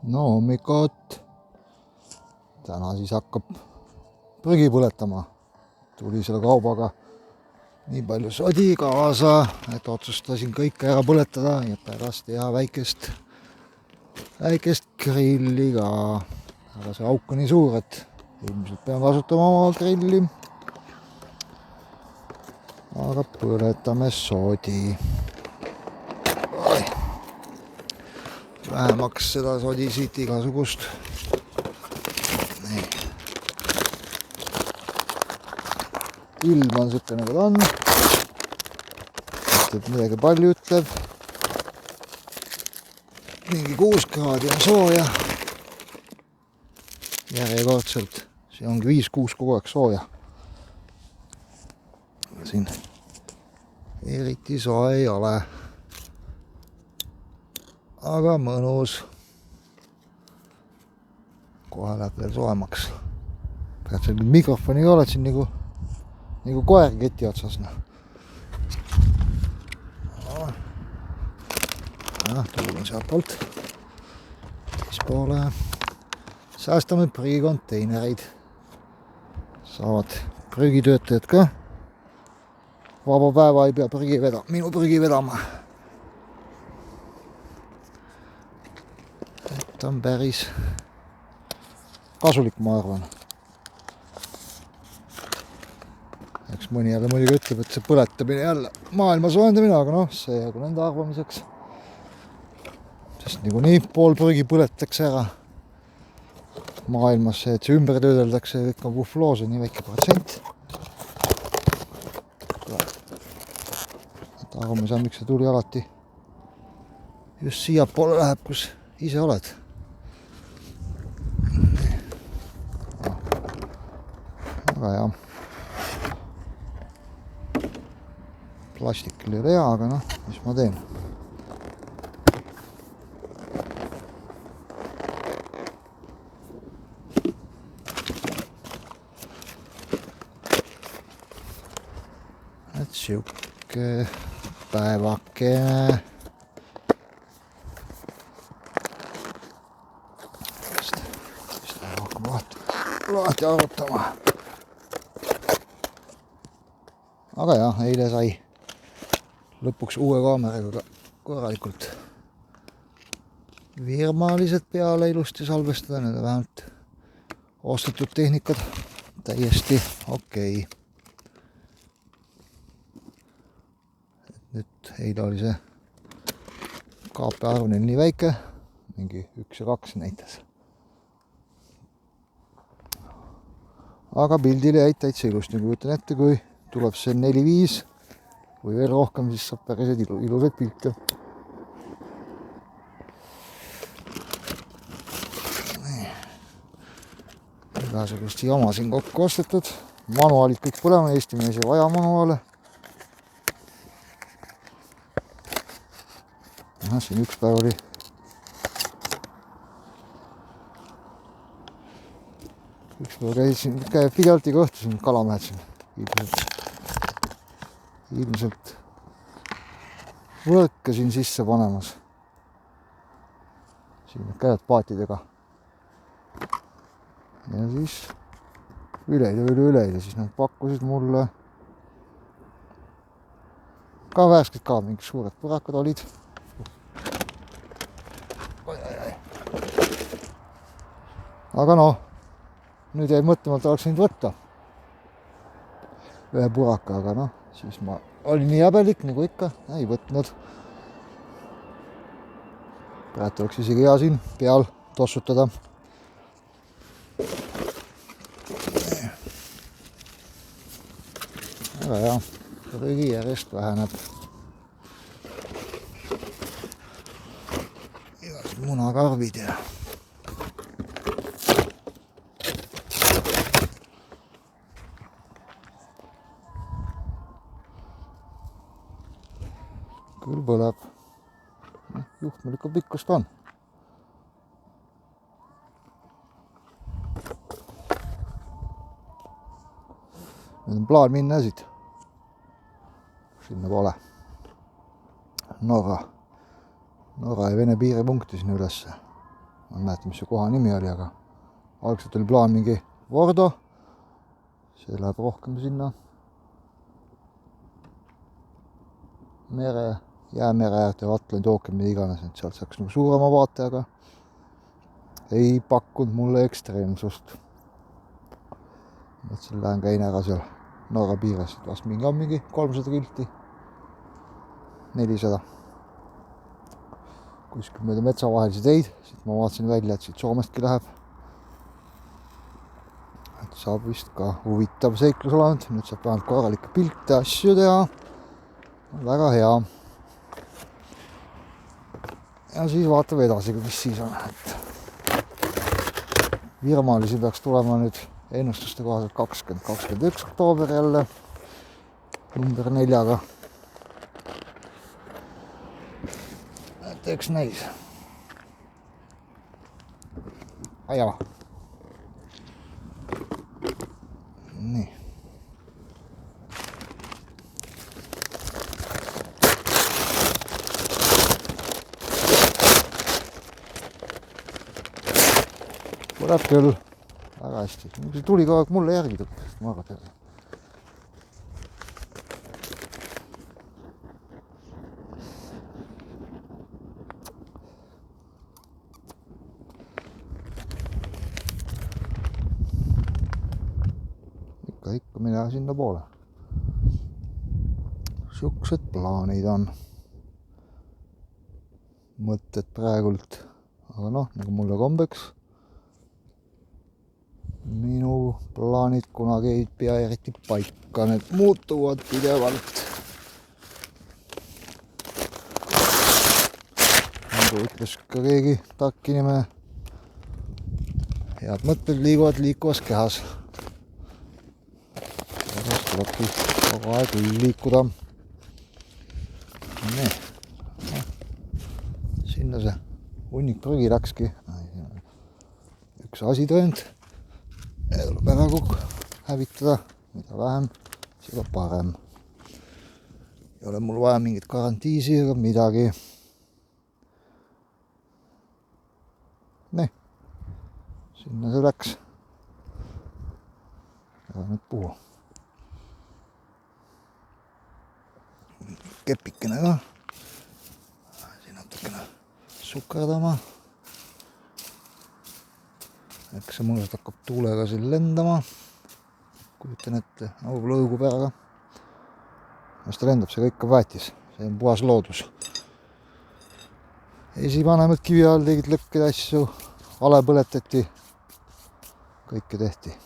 No hommikut. Täna siis hakkab prügi põletama. Tuli selle kaubaga nii palju sodi kaasa, et otsustasin kõike ära põletada ja pärast teha väikest grilli ka. Aga see auk on nii suur, et ilmselt pean kasutama oma grilli. Aga põletame sodi. Vähemaks seda sodi siit igasugust. Nii. Ilm on siuke nagu ta on. Et midagi palju ütleb. Mingi 6 kraadi on sooja. Järjekordselt. See ongi 5-6 kogu aeg sooja. Siin eriti soe ei ole. Aga mõnus. Kohe läheb veel soemaks. Pead seal mikrofoniga oled siin nagu koer keti otsas. Tuul on sealt poolt. Poole. Säästame prügikonteinereid. Saavad prügitöötajad ka. Vaba päeva ei pea minu prügi vedama. Et on päris kasulik, ma arvan. Eks mõni jälle muidugi ütleb, et see põletamine jälle maailma soojendamine, aga noh, see jäägu nende arvamiseks. Sest niikuinii pool prügi põletakse ära maailmas, et see ümber töödeldakse ja kõik on puhvloos ja nii väike protsent. Et arvamus on, miks see tuli alati just siia poole läheb, kus ise oled. Aga jah. Plastikil ei ole hea, aga noh, mis ma teen? Et siuke päevakene. Seda hakkame lahti arutama. Aga jah, eile sai lõpuks uue kaameraga korralikult virmalised peale ilusti salvestada, need on vähemalt ostetud tehnikad täiesti okei. Nüüd eile oli see kaape arv neil nii väike, mingi 1 ja 2 näitas. Aga pildile jäid täitsa ilusti, nagu ütlen ette, kui tuleb see 4-5 või veel rohkem, siis saab päris ilusaid pilte. Igasugust jama siin kokku ostetud. Manuaalid kõik põlema, Eesti mees ei vaja manuaale. Siin üks päev oli käisin pidevalt iga õhtu siin kalamehed siin ilmselt võrka siin sisse panemas. Siin käivad paatidega. Ja siis üleile siis nad pakkusid mulle ka värsked ka, mingid suured põrakad olid. Aga noh, nüüd jäi mõtlema, et oleks võinud võtta ühe puraka, aga noh, siis ma olin nii häbelik nagu ikka, ei võtnud. Praegu oleks isegi hea siin peal tossutada. Aga jah, prügi järjest väheneb. Igased munakarvid ja küll põleb. Juhtmeliku pikkust on. Nüüd on plaan minna siit. Sinna poole. Norra ja Vene piiripunkti sinna ülesse. ma ei mäleta, mis see koha nimi oli, aga algselt oli plaan mingi Vordo, see läheb rohkem sinna mere, jäämere äärde, Atlandi ookean, mida iganes, et sealt saaks nagu suurema vaate, aga ei pakkunud mulle ekstreemsust. Mõtlesin, lähen käin ära seal Norra piires, et vast mingi 300 kilti, 400. Kuskil mööda metsavahelisi teid, siit ma vaatasin välja, et siit Soomestki läheb. Et saab vist ka huvitav seiklus olenud, nüüd saab vähemalt korralikke pilte, asju teha. Väga hea. Ja siis vaatame edasi, mis siis on. Virmalisi peaks tulema nüüd ennustuste kohaselt 20-21 oktoober jälle number 4-ga. Et eks näis. Aja. Nii. Tuleb küll. Väga hästi. See tuli kogu aeg mulle järgi tõkkest. Ma arvan teada. Ikka minna sinna poole. Siuksed plaanid on. Mõtted praegult. Aga noh, nagu mulle kombeks. Minu plaanid kunagi ei pea eriti paika, need muutuvad pidevalt. Nagu ütles ka keegi tark inimene, head mõtted liikuvas kehas. Tulebki kogu aeg liikuda. Nii. Sinna see hunnik prügi läkski. Üks asi tõend. Tuleb ära hävitada. Mida vähem, seda parem. Ei ole mul vaja mingit garantiisi ega midagi. Nii. Sinna see läks. Ära nüüd puhu. Kepikene ka. Siin natukene sukerdama. Eks see mõnusalt hakkab tuulega siin lendama. Kujutan ette, võib-olla õugub ära ka. Mis ta lendab, see kõik on väetis. See on puhas loodus. Esivanemad kivi all tegid lõkkeid asju, ale põletati. Kõike tehti.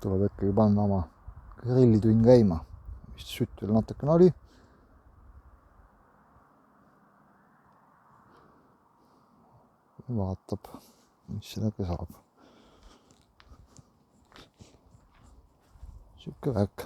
Tuleb ikkagi panna oma grillitünn käima. Vist sütt veel natukene oli. Vaatab, mis sellega saab. Siuke värk.